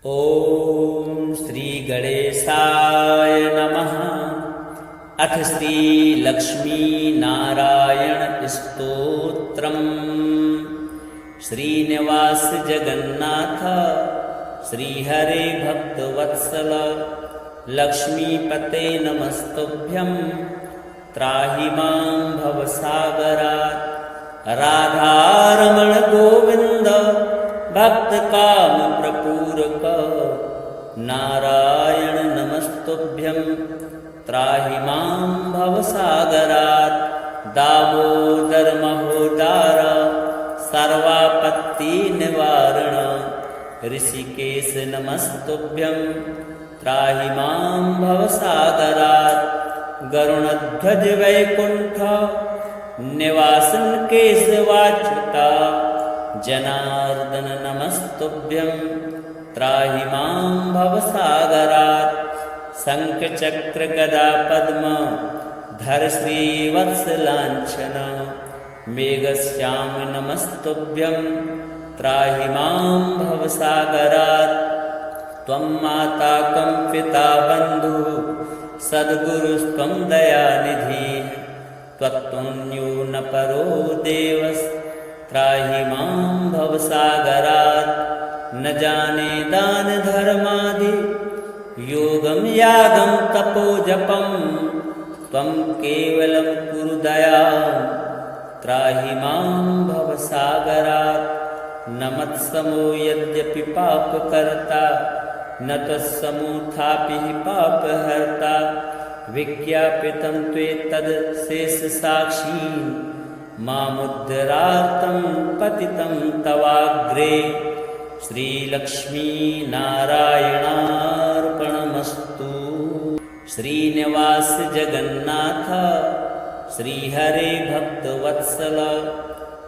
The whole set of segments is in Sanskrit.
ॐ श्रीगणेशाय नमः। अथ श्रीलक्ष्मीनारायणस्तोत्रम्। श्रीनिवास जगन्नाथ श्रीहरे भक्तवत्सल लक्ष्मीपते नमस्तुभ्यं। त्राहि मां भवसागरात्। राधारमण गोविन्द भक्तकामप्रपूरक नारायण नमस्तुभ्यं। त्राहि मां भवसागरात्। दामोदर महोदार सर्वापत्तिनिवारण ऋषिकेश नमस्तुभ्यं। त्राहि मां भवसागरात्। गरुणध्वज वैकुण्ठ निवासन केशवाच्युता जनार्दन नमस्तुभ्यं। त्राहि मां भवसागरात्। शङ्खचक्र गदा पद्म धर श्रीवत्सलाञ्छन मेघश्याम नमस्तुभ्यं। त्राहि मां भवसागरात्। त्वं माता कं पिता बन्धुः सद्गुरुस्त्वं दयानिधिः। त्वत्तुल्यो न परो देवस्। त्राहि मां भवसागरात्। न जाने दान धर्मादि योगं यागं तपो जपं। त्वं केवलं कुरु दयां। त्राहि मां भवसागरात्। न मत्समो यद्यपि पापकर्ता न त्वत्समोऽथापि पापहर्ता। विज्ञापितं त्वेतद् शेषसाक्षी मामुद्धरार्तं पतितं तवाग्रे। श्रीलक्ष्मीनारायणार्पणमस्तु। श्रीनिवास जगन्नाथ श्रीहरे भक्तवत्सल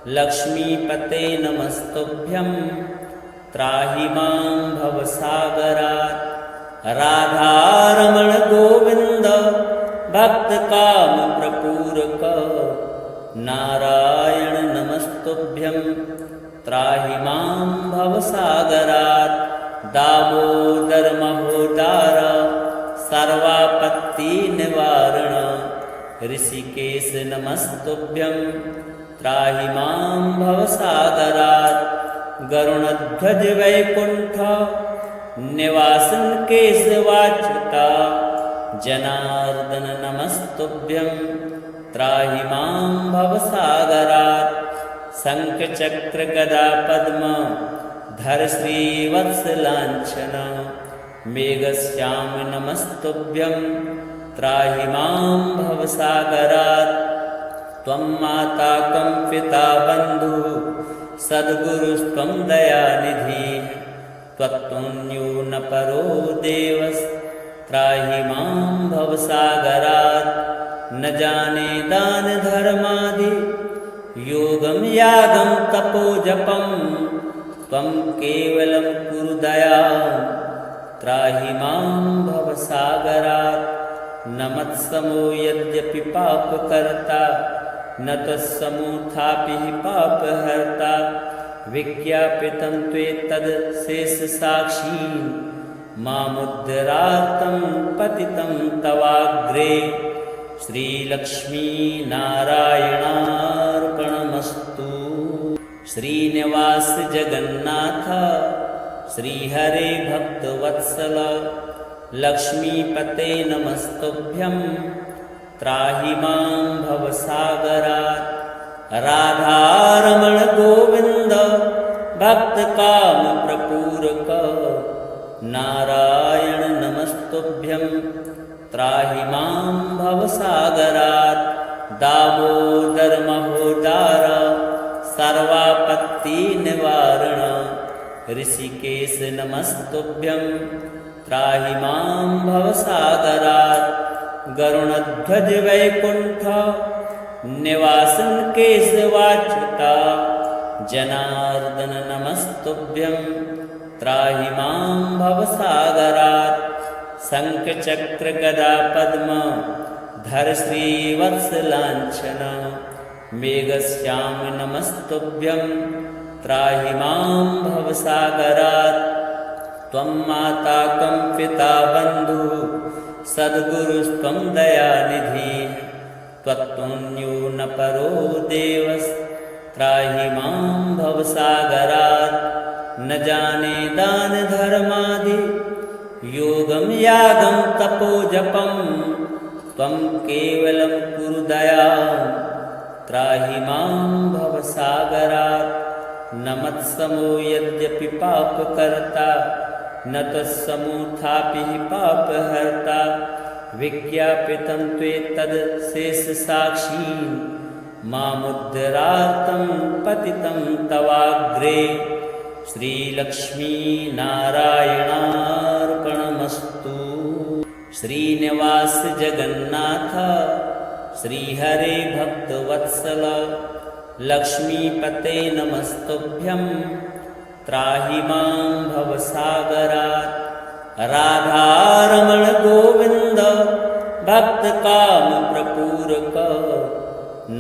लक्ष्मीपते नमस्तुभ्यं। त्राहि मां भवसागरात्। राधारमण गोविन्द भक्तकामप्रपूरक नारायण नमस्तुभ्यं। त्राहि मां भवसागरात्। दामोदर महोदार सर्वापत्तिनिवारण ऋषिकेश नमस्तुभ्यं। त्राहि मां भवसागरात्। गरुणध्वज वैकुण्ठ निवासन केशवाच्युता जनार्दन नमस्तुभ्यं। त्राहि मां भवसागरात्। शङ्खचक्र गदा पद्म धर श्रीवत्सलाञ्छन मेघश्याम नमस्तुभ्यं। त्राहि मां भवसागरात्। त्वं माता कं पिता बन्धुः सद्गुरुस्त्वं दयानिधिः। त्वत्तुल्यो न परो देवस्। त्राहि मां भवसागरात्। न जाने दान धर्मादि योगं यागं तपो जपं। त्वं केवलं कुरु दयां। त्राहि मां भवसागरात्। न मत्समो यद्यपि पापकर्ता न त्वत्समोऽथापि पापहर्ता। विज्ञापितं त्वेतद् शेषसाक्षी मामुद्धरार्तं पतितं तवाग्रे। श्रीलक्ष्मीनारायणार्पणमस्तु। श्रीनिवास जगन्नाथ श्रीहरे भक्तवत्सल लक्ष्मीपते नमस्तुभ्यं। त्राहि मां भवसागरात्। राधारमण गोविन्द भक्तकामप्रपूरक नारायण नमस्तुभ्यं। त्राहि मां भवसागरात्। दामोदर महोदार सर्वापत्तिनिवारण ऋषिकेश नमस्तुभ्यं। त्राहि मां भवसागरात्। गरुणध्वज वैकुण्ठ निवासन केशवाच्युता जनार्दन नमस्तुभ्यं। त्राहि मां भवसागरात्। शङ्खचक्र गदा पद्म धर श्रीवत्सलाञ्छन मेघश्याम नमस्तुभ्यं। त्राहि मां भवसागरात्। त्वं माता कं पिता बन्धुः सद्गुरुस्त्वं दयानिधिः त्वत्तुल्यो न परो देवस्त्राहि मां भवसागरात् न जाने दानधर्मादि योगं यागं तपो जपं त्वं केवलं कुरु दयां त्राहि मां भवसागरात् न मत्समो यद्यपि पापकर्ता न तत्समोऽथापि पापहर्ता विज्ञापितं त्वेतदशेषसाक्षी मामुद्धरार्तं पतितं तवाग्रे श्रीलक्ष्मीनारायणार्पणमस्तु। श्रीनिवास जगन्नाथ श्रीहरे भक्तवत्सल लक्ष्मीपते नमस्तुभ्यं त्राहि मां भवसागरात् राधारमण गोविन्द भक्तकामप्रपूरक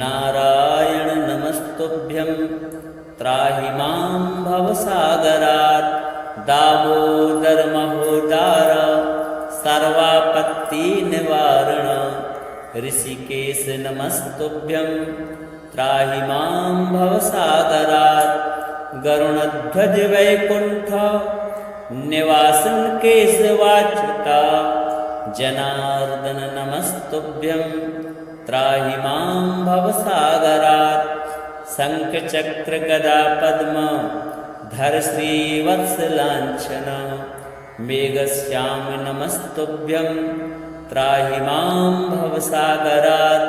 नारायण नमस्तुभ्यं त्राहि मां भवसागरात् दामोदर महोदार सर्वापत्तिनिवारण ऋषिकेश नमस्तुभ्यं त्राहि मां भवसागरात् गरुणध्वज वैकुण्ठ निवासन केशवाच्युता जनार्दन नमस्तुभ्यं त्राहि मां भवसागरात् शङ्खचक्र गदा पद्म धर श्रीवत्सलाञ्छन मेघश्याम नमस्तुभ्यं त्राहि मां भवसागरात्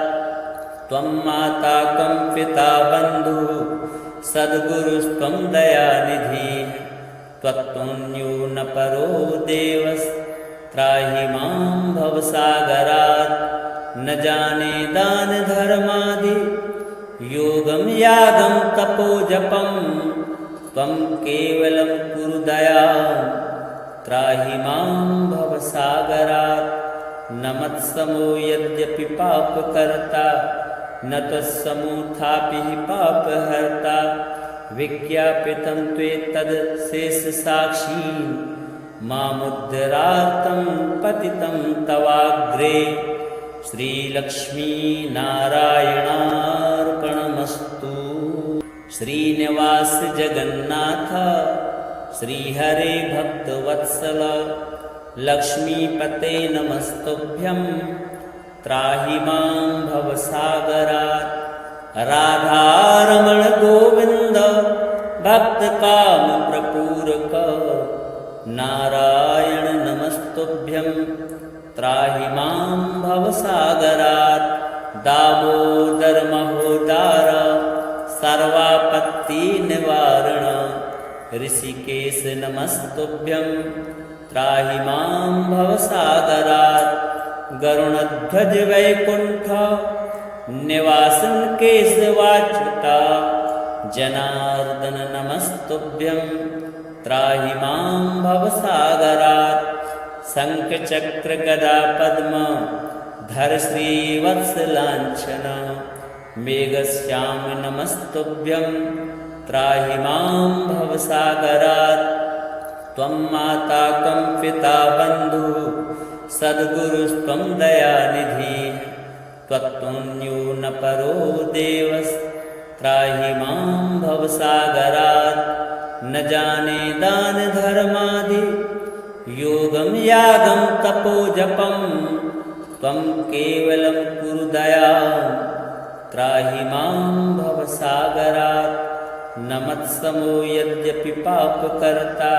त्वं माता कं पिता बन्धुः सद्गुरुस्त्वं दयानिधिः त्वत्तुल्यो न परो देवस्त्राहि मां भवसागरात् न जाने दानधर्मादि योगं यागं तपो जपं त्वं केवलं कुरु दयां त्राहि मां भवसागरात् न मत्समो यद्यपि पापकर्ता न त्वत्समोऽथापि पापहर्ता विज्ञापितं त्वेतदशेषसाक्षी मामुद्धरार्तं पतितं तवाग्रे श्रीलक्ष्मीनारायणार्पणमस्तु। श्रीनिवास जगन्नाथ श्रीहरे भक्तवत्सल लक्ष्मीपते नमस्तुभ्यं त्राहि मां भवसागरात् राधारमण गोविन्द भक्तकामप्रपूरक नारायण नमस्तुभ्यं त्राहि मां भवसागरात् दामोदर महोदार सर्वापत्तिनिवारण ऋषिकेश नमस्तुभ्यं त्राहि मां भवसागरात् गरुणध्वज वैकुण्ठ निवासन केशवाच्युता जनार्दन नमस्तुभ्यं त्राहि मां भवसागरात् शङ्खचक्र गदा पद्म धर श्रीवत्सलाञ्छन मेघश्याम नमस्तुभ्यं त्राहि मां भवसागरात् त्वं माता कं पिता बन्धुः सद्गुरुस्त्वं दयानिधिः त्वत्तुल्यो न परो देवस्त्राहि मां भवसागरात् न जाने दानधर्मादि योगं यागं तपो जपं त्वं केवलं कुरु दयां त्राहि मां भवसागरात् न मत्समो यद्यपि पापकर्ता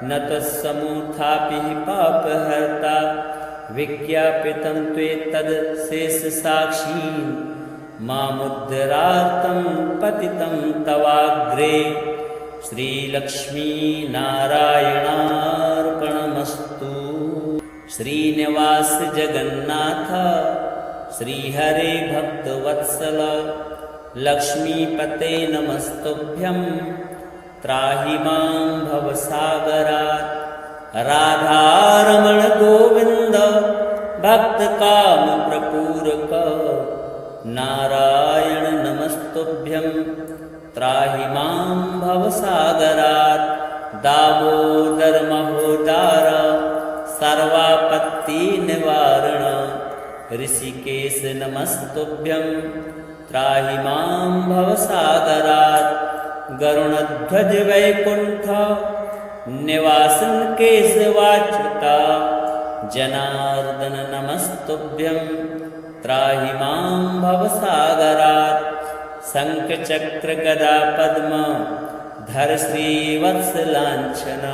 न तत्समोऽथापि पापहर्ता विज्ञापितं त्वेतदशेषसाक्षी मामुद्धरार्तं पतितं तवाग्रे श्रीलक्ष्मीनारायणार्पणमस्तु। श्रीनिवास जगन्नाथ श्रीहरे भक्तवत्सल लक्ष्मीपते नमस्तुभ्यं त्राहि मां भवसागरात् राधारमण गोविन्द भक्तकामप्रपूरक नारायण नमस्तुभ्यं त्राहि मां भवसागरात् दामोदर महो ऋषिकेश नमस्तुभ्यं त्राहि मां भवसागरात् गरुणध्वज वैकुण्ठ निवासन केशवाच्युता जनार्दन नमस्तुभ्यं त्राहि मां भवसागरात् शङ्खचक्र गदा पद्म धर श्रीवत्सलाञ्छन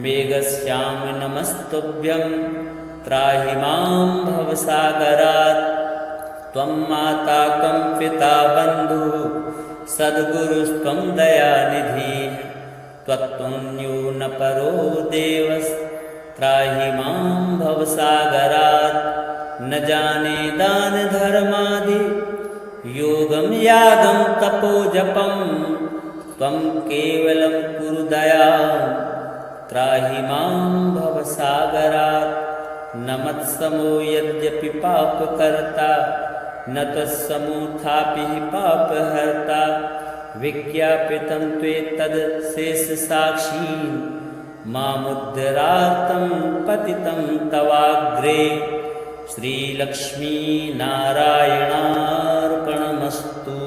मेघश्याम नमस्तुभ्यं त्राहि मां भवसागरात् त्वं माता कं पिता बन्धुः सद्गुरुस्त्वं दयानिधिः त्वत्तुल्यो न परो देवस्त्राहि मां भवसागरात् न जाने दान धर्मादि योगं यागं तपो जपं त्वं केवलं कुरु दयां त्राहि मां भवसागरात् न मत्समो यद्यपि पापकर्ता न त्वत्समोऽथापि पापहर्ता विज्ञापितं त्वेतदशेषसाक्षी मामुद्धरार्तं पतितं तवाग्रे श्रीलक्ष्मीनारायणार्पणमस्तु।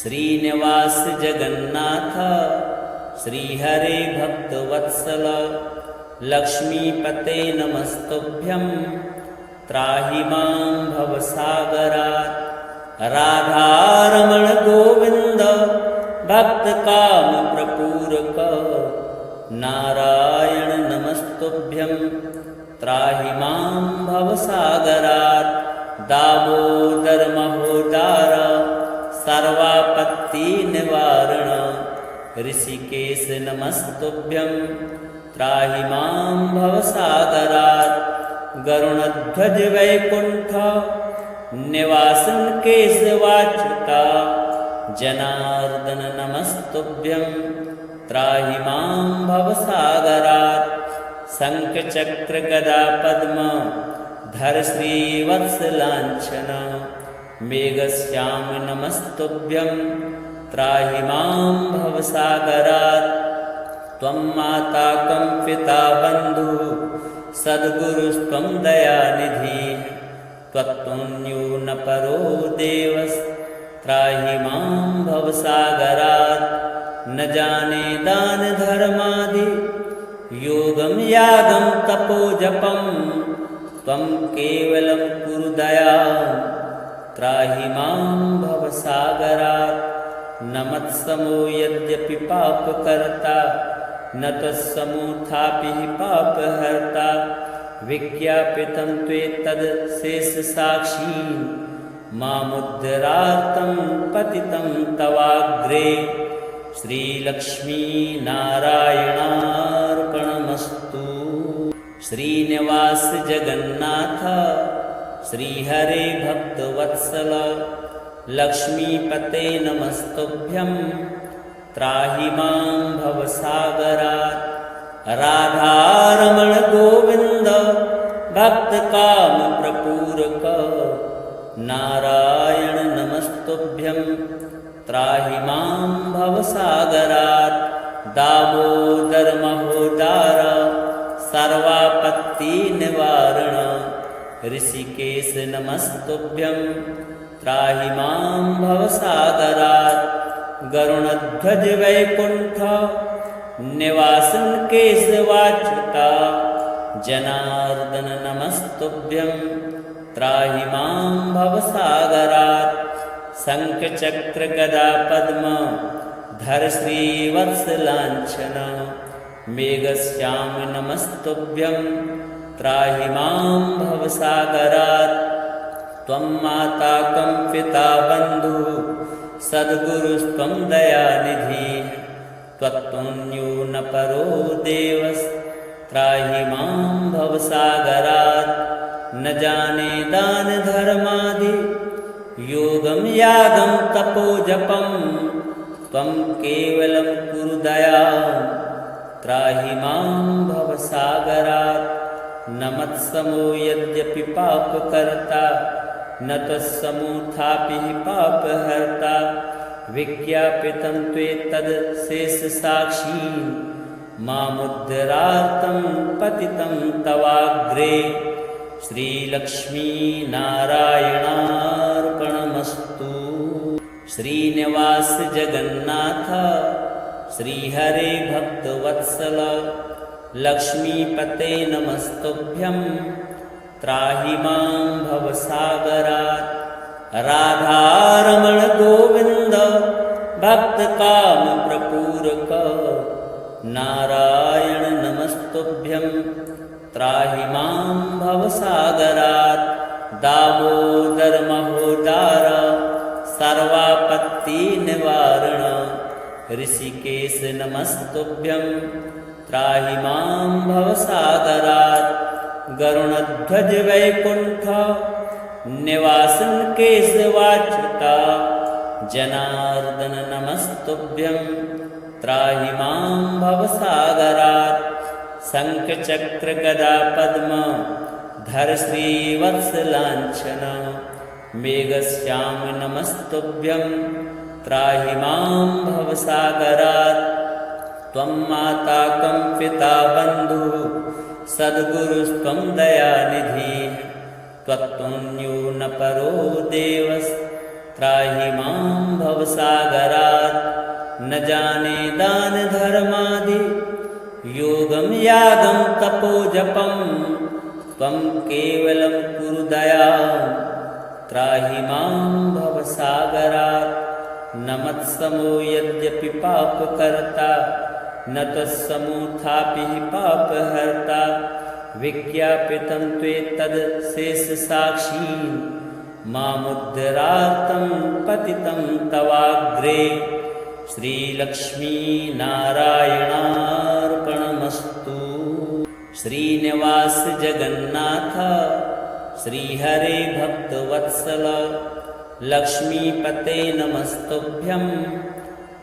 श्रीनिवास जगन्नाथ श्रीहरे भक्तवत्सल लक्ष्मीपते नमस्तुभ्यं त्राहि मां भवसागरात् राधारमण गोविन्द भक्तकामप्रपूरक नारायण नमस्तुभ्यं त्राहि मां भवसागरात् दामोदर महोदार सर्वापत्तिनिवारण ऋषिकेश नमस्तुभ्यं त्राहि मां भवसागरात् गरुणध्वज वैकुण्ठ निवासन केशवाच्युता जनार्दन नमस्तुभ्यं त्राहि मां भवसागरात् शङ्खचक्र गदा पद्म धर श्रीवत्सलाञ्छन मेघश्याम नमस्तुभ्यं त्राहि मां भवसागरात् त्वं माता कं पिता बन्धुः सद्गुरुस्त्वं दयानिधिः त्वत्तुल्यो न परो देवस्त्राहि मां भवसागरात् न जाने दान धर्मादि योगं यागं तपो जपं त्वं केवलं कुरु दयां त्राहि मां भवसागरात् न मत्समो यद्यपि पापकर्ता न त्वत्समोऽथापि पापहर्ता विज्ञापितं त्वेतदशेषसाक्षी मामुद्धरार्तं पतितं तवाग्रे श्रीलक्ष्मीनारायणार्पणमस्तु। श्रीनिवास जगन्नाथ श्रीहरे भक्तवत्सल लक्ष्मीपते नमस्तुभ्यं त्राहि मां भवसागरात् राधारमण गोविन्द भक्तकामप्रपूरक नारायण नमस्तुभ्यं त्राहि मां भवसागरात् दामोदर महोदार सर्वापत्तिनिवारण ऋषिकेश नमस्तुभ्यं त्राहि मां भवसागरात् गरुणध्वज वैकुण्ठ निवासन केशवाच्युता जनार्दन नमस्तुभ्यं त्राहि मां भवसागरात् शङ्खचक्र गदा पद्म धर श्रीवत्सलाञ्छन मेघश्याम नमस्तुभ्यं त्राहि मां भवसागरात् त्वं माता कं पिता बन्धुः सद्गुरुस्त्वं दयानिधिः त्वत्तुल्यो न परो देवस्त्राहि मां भवसागरात् न जाने दान धर्मादि योगं यागं तपो जपं त्वं केवलं कुरु दयां त्राहि मां भवसागरात् न मत्समो यद्यपि पापकर्ता न त्वत्समोऽथापि पापहर्ता विज्ञापितं त्वेतदशेषसाक्षी मामुद्धरार्तं पतितं तवाग्रे श्रीलक्ष्मीनारायणार्पणमस्तु। श्रीनिवास जगन्नाथ श्रीहरे भक्तवत्सल लक्ष्मीपते नमस्तुभ्यं त्राहि मां भवसागरात्। राधारमण गोविन्द भक्तकामप्रपूरक नारायण नमस्तुभ्यं त्राहि मां भवसागरात्। दामोदर महोदार सर्वापत्तिनिवारण ऋषिकेश नमस्तुभ्यं त्राहि मां भवसागरात्। गरुणध्वज वैकुण्ठ निवासन केशवाच्युता जनार्दन नमस्तुभ्यं त्राहि मां भवसागरात्। शङ्खचक्र गदा पद्म धर श्रीवत्सलाञ्छन मेघश्याम नमस्तुभ्यं त्राहि मां भवसागरात्। त्वं माता कं पिता बन्धुः सद्गुरुस्त्वं दयानिधिः त्वत्तुल्यो न परो देवस्त्राहि मां भवसागरात्। न जाने दान धर्मादि योगं यागं तपो जपं त्वं केवलं कुरु दयां त्राहि मां भवसागरात्। न मत्समो यद्यपि पापकर्ता न त्वत्समोऽथापि पापहर्ता विज्ञापितं त्वेतदशेषसाक्षी मामुद्धरार्तं पतितं तवाग्रे। श्रीलक्ष्मीनारायणार्पणमस्तु। श्रीनिवास जगन्नाथ श्रीहरे भक्तवत्सल लक्ष्मीपते नमस्तुभ्यं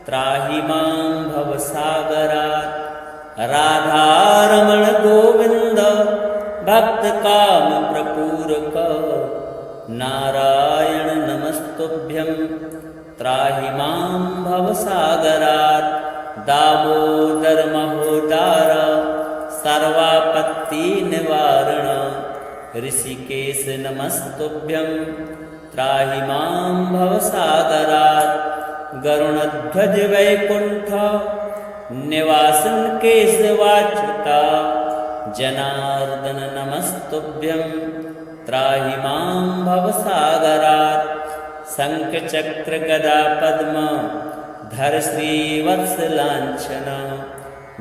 त्राहि मां भवसागरात्। राधारमण गोविन्द भक्तकामप्रपूरक नारायण नमस्तुभ्यं त्राहि मां भवसागरात्। दामोदर महोदार सर्वापत्तिनिवारण ऋषिकेश नमस्तुभ्यं त्राहि मां भवसागरात्। गरुणध्वज वैकुण्ठ निवासन केशवाच्युता जनार्दन नमस्तुभ्यं त्राहि मां भवसागरात्। शङ्खचक्र गदा पद्म धर श्रीवत्सलाञ्छन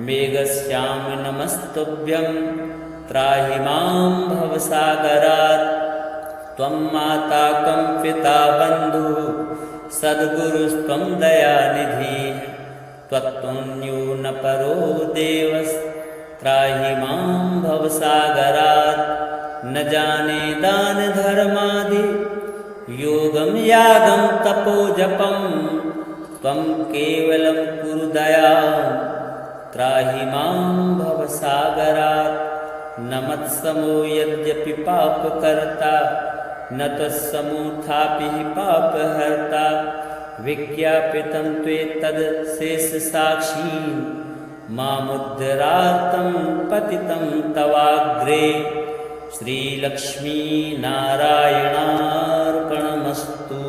मेघश्याम नमस्तुभ्यं त्राहि मां भवसागरात्। त्वं माता कं पिता बन्धुः सद्गुरुस्त्वं दयानिधिः त्वत्तुल्यो न परो देवस्त्राहि मां भवसागरात्। न जाने दान धर्मादि योगं यागं तपो जपं त्वं केवलं कुरु दयां त्राहि मां भवसागरात्। न मत्समो यद्यपि पापकर्ता न त्वत्समोऽथापि पापहर्ता विज्ञापितं त्वेतदशेषसाक्षी मामुद्धरार्तं पतितं तवाग्रे। श्रीलक्ष्मीनारायणार्पणमस्तु।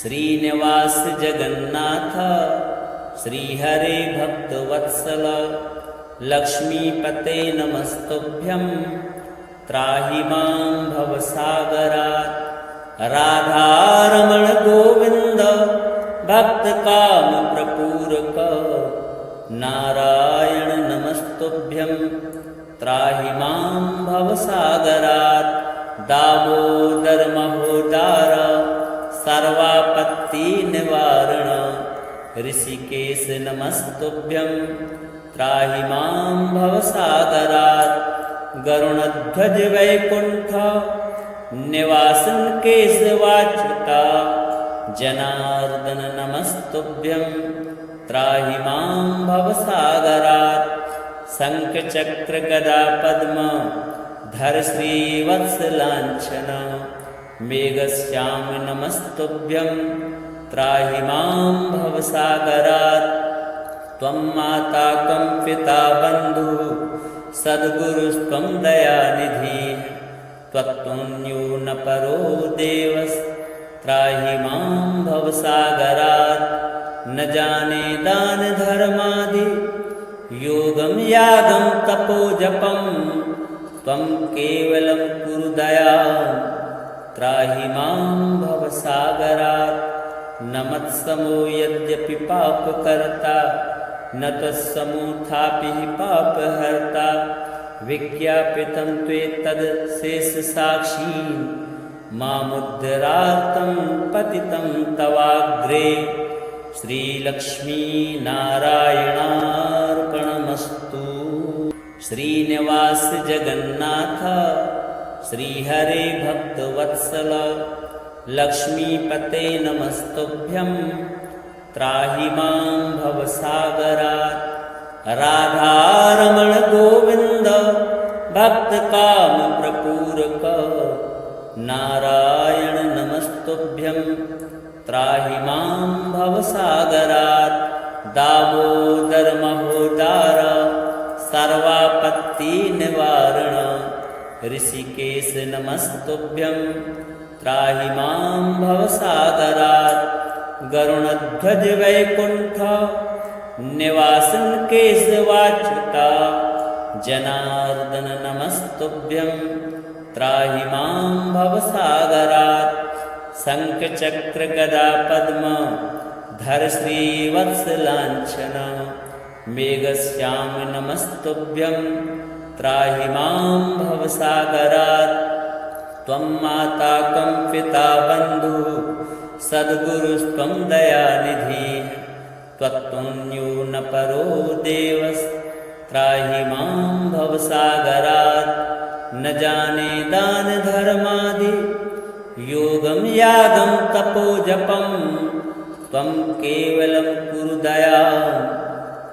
श्रीनिवास जगन्नाथ श्रीहरे भक्तवत्सल लक्ष्मीपते नमस्तुभ्यं त्राहि मां भवसागरात्। राधारमण गोविन्द भक्तकामप्रपूरक नारायण नमस्तुभ्यं त्राहि मां भवसागरात्। दामोदर महोदार सर्वापत्तिनिवारण ऋषिकेश नमस्तुभ्यं त्राहि मां भवसागरात्। गरुणध्वज वैकुण्ठ निवासन केशवाच्युता जनार्दन नमस्तुभ्यं त्राहि मां भवसागरात्। शङ्खचक्र गदा पद्म धर श्रीवत्सलाञ्छन मेघश्याम नमस्तुभ्यं त्राहि मां भवसागरात्। त्वं माता कं पिता बन्धुः सद्गुरुस्त्वं दयानिधिः त्वत्तुन्यो न परो देवस्त्राहि मां भवसागरात् न जाने दानधर्मादि योगं यागं तपोजपं त्वं केवलं कुरु दयां त्राहि मां भवसागरात् न मत्समो यद्यपि पापकर्ता न त्वत्समोऽथापि हि पापहर्ता विज्ञापितं त्वेतदशेषसाक्षी मामुद्धरार्तं पतितं तवाग्रे श्रीलक्ष्मीनारायणार्पणमस्तु। श्रीनिवास जगन्नाथ श्रीहरे भक्तवत्सल लक्ष्मीपते नमस्तुभ्यं त्राहि मां भवसागरात् राधारमण गोविन्द भक्तकामप्रपूरक नारायण नमस्तुभ्यं त्राहि मां भवसागरात् दामोदर महोदार सर्वापत्तिनिवारण ऋषिकेश नमस्तुभ्यं त्राहि मां भवसागरात् गरुणध्वज वैकुण्ठ निवासन केशवाच्युता जनार्दन नमस्तुभ्यं त्राहि मां भवसागरात् शङ्खचक्र गदा पद्म धर श्रीवत्सलाञ्छन मेघश्याम नमस्तुभ्यं त्राहि मां भवसागरात् त्वं माता कं पिता बन्धुः सद्गुरुस्त्वं दयानिधिः त्वत्तुन्यो न परो देवस्त्राहि मां भवसागरात् न जाने दानधर्मादि योगं यागं तपोजपं त्वं केवलं कुरु दयां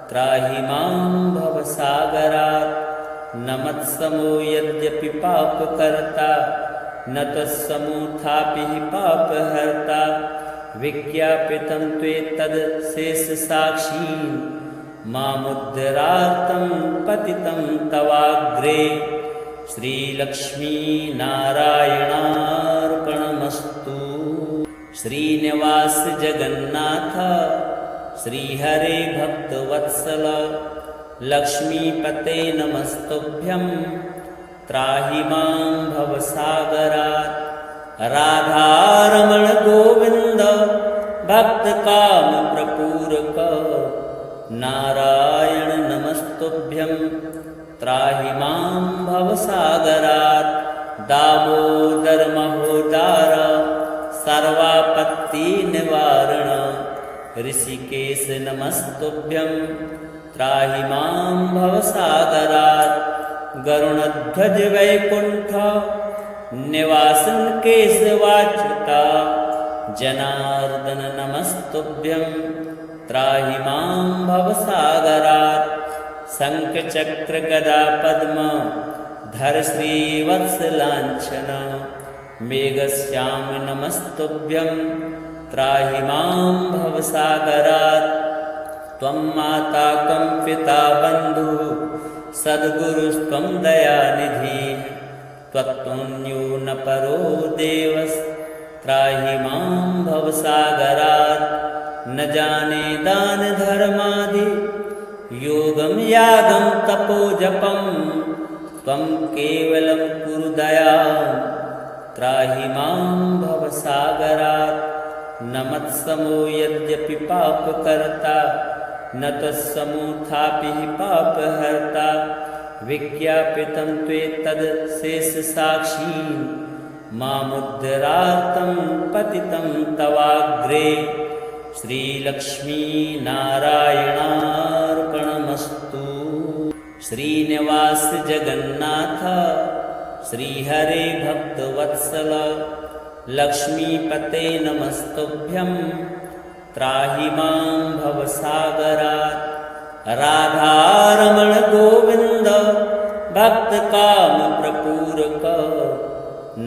त्राहि मां भवसागरात् न मत्समो यद्यपि पापकर्ता न त्वत्समोऽथापि हि पापहर्ता विज्ञापितं त्वेतदशेषसाक्षी मामुद्धरार्तं पतितं तवाग्रे श्रीलक्ष्मीनारायणार्पणमस्तु। श्रीनिवास जगन्नाथ श्रीहरे भक्तवत्सल लक्ष्मीपते नमस्तुभ्यं त्राहि मां भवसागरात् राधारमण गोविन्द भक्तकामप्रपूरक नारायण नमस्तुभ्यं त्राहि मां भवसागरात् दामोदर महोदार सर्वापत्तिनिवारण ऋषिकेश नमस्तुभ्यं त्राहि मां भवसागरात् गरुणध्वज वैकुण्ठ निवासन केशवाच्युता जनार्दन नमस्तुभ्यं त्राहि मां भवसागरात् शङ्खचक्र गदा पद्म धर श्रीवत्सलाञ्छन मेघश्याम नमस्तुभ्यं त्राहि मां भवसागरात् त्वं माता कं पिता बन्धुः सद्गुरुस्त्वं दयानिधिः त्वत्तुन्यो न परो देवस्त्राहि मां भवसागरात् न जाने दानधर्मादि योगं यागं तपोजपं त्वं केवलं कुरु दयां त्राहि मां भवसागरात् न मत्समो यद्यपि पापकर्ता न त्वत्समोऽथापि हि पापहर्ता विज्ञापितं त्वेतदशेषसाक्षी मामुद्धरार्तं पतितं तवाग्रे श्रीलक्ष्मीनारायणार्पणमस्तु। श्रीनिवास जगन्नाथ श्रीहरे भक्तवत्सल लक्ष्मीपते नमस्तुभ्यं त्राहि मां भवसागरात् राधारमण गोविन्द भक्तकामप्रपूरक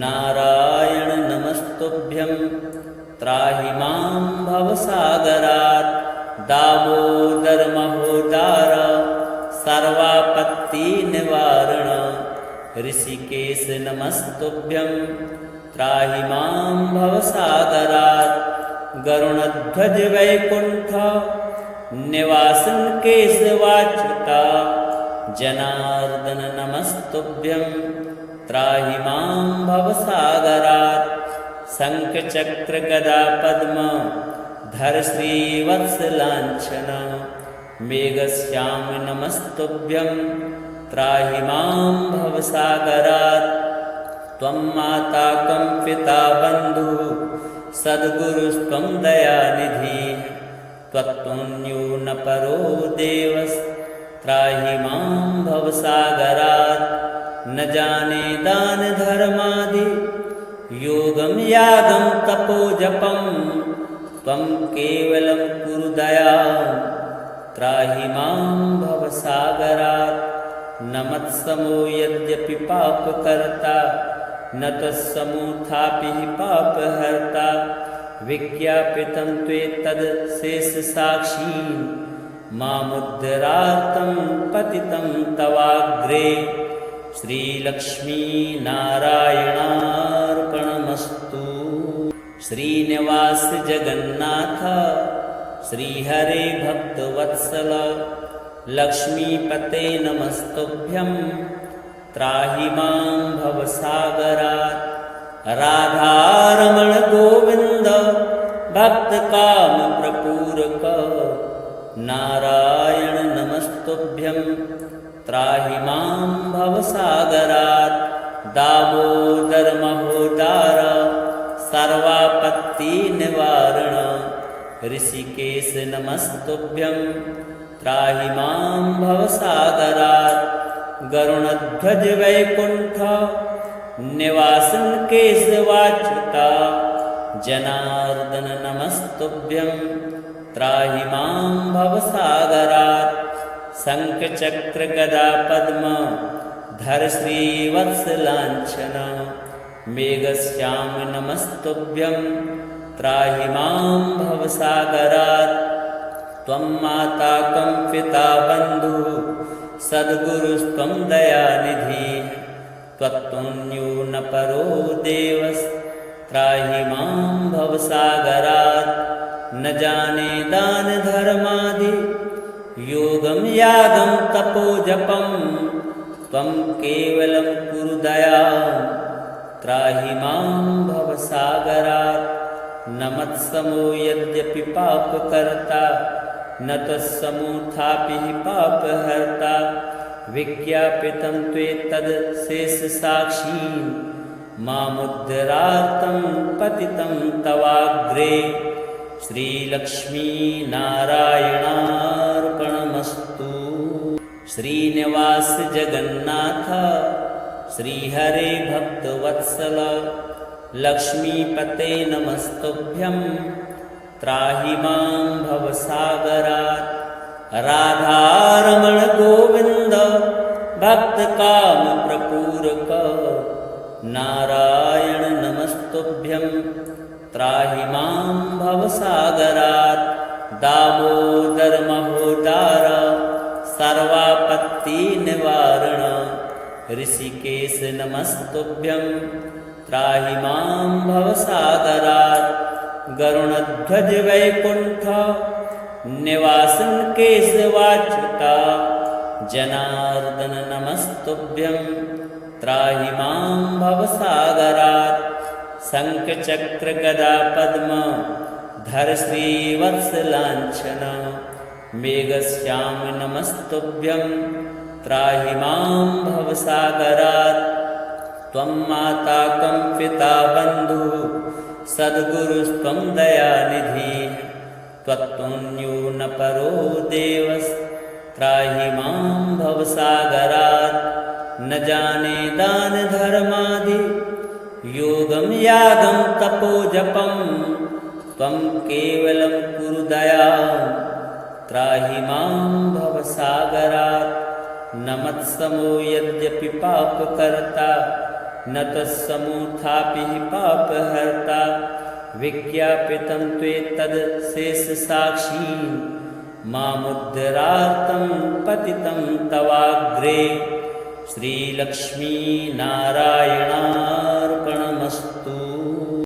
नारायण नमस्तुभ्यं त्राहि मां भवसागरात् दामोदर महोदार सर्वापत्तिनिवारण ऋषिकेश नमस्तुभ्यं त्राहि मां भवसागरात् गरुणध्वज वैकुण्ठ निवासन केशवाच्युता जनार्दन नमस्तुभ्यं त्राहि मां भवसागरात् शङ्खचक्र गदा पद्म धर श्रीवत्सलाञ्छन मेघश्याम नमस्तुभ्यं त्राहि मां भवसागरात् त्वं माता कं पिता बन्धुः सद्गुरुस्त्वं दयानिधिः त्वत्तुल्यो न परो देवस्त्राहि मां भवसागरात् न जाने दान धर्मादि योगं यागं तपो जपं त्वं केवलं कुरु दयां त्राहि मां भवसागरात् न मत्समो यद्यपि पापकर्ता न तत्समोऽथापि पापहर्ता विज्ञापितं त्वेतदशेषसाक्षी मामुद्धरार्तं पतितं तवाग्रे श्रीलक्ष्मीनारायणार्पणमस्तु। श्रीनिवास जगन्नाथ श्रीहरे भक्तवत्सल लक्ष्मीपते नमस्तुभ्यं त्राहि मां भवसागरात् राधारमण गोविन्द भक्तकामप्रपूरक नारायण नमस्तुभ्यं त्राहि मां भवसागरात् दामोदर महोदार सर्वापत्तिनिवारण ऋषिकेश नमस्तुभ्यं त्राहि मां भवसागरात् गरुणध्वज वैकुण्ठ निवासन केशवाच्युता जनार्दन नमस्तुभ्यं त्राहि मां भवसागरात् शङ्खचक्र गदा पद्म धर श्रीवत्सलाञ्छन मेघश्याम नमस्तुभ्यं त्राहि मां भवसागरात् त्वं माता कं पिता बन्धुः सद्गुरुस्त्वं दयानिधिः त्वत्तुल्यो न परो देवस्त्राहि मां भवसागरात् न जाने दान धर्मादि योगं यागं तपो जपं त्वं केवलं कुरु दयां त्राहि मां भवसागरात् न मत्समो यद्यपि पापकर्ता न तत्समोऽथापि पापहर्ता विज्ञापितं त्वेतदशेषसाक्षी मामुद्धरार्तं पतितं तवाग्रे श्रीलक्ष्मीनारायणार्पणमस्तु। श्रीनिवास जगन्नाथ श्रीहरे भक्तवत्सल लक्ष्मीपते नमस्तुभ्यं त्राहि मां भवसागरात् राधारमण गोविन्द भक्तकामप्रपूरक नारायण नमस्तुभ्यं त्राहि मां भवसागरात् दामोदर महोदार सर्वापत्तिनिवारण ऋषिकेश नमस्तुभ्यं त्राहि मां भवसागरात् गरुणध्वज वैकुण्ठ निवासन केशवाच्युता जनार्दन नमस्तुभ्यं त्राहि मां भवसागरात् शङ्खचक्र गदा पद्म धर श्रीवत्सलाञ्छन मेघश्याम नमस्तुभ्यं त्राहि मां भवसागरात् त्वं माता कं पिता बन्धुः सद्गुरुस्त्वं दयानिधिः त्वत्तुल्यो न परो देवस्त्राहि मां भवसागरात् न जाने दान धर्मादि योगं यागं तपो जपं त्वं केवलं कुरु दयां त्राहि मां भवसागरात् न मत्समो यद्यपि पापकर्ता न तत्समोऽथापि पापहर्ता विज्ञापितं त्वेतदशेषसाक्षी मामुद्धरार्तं पतितं तवाग्रे श्रीलक्ष्मीनारायणाय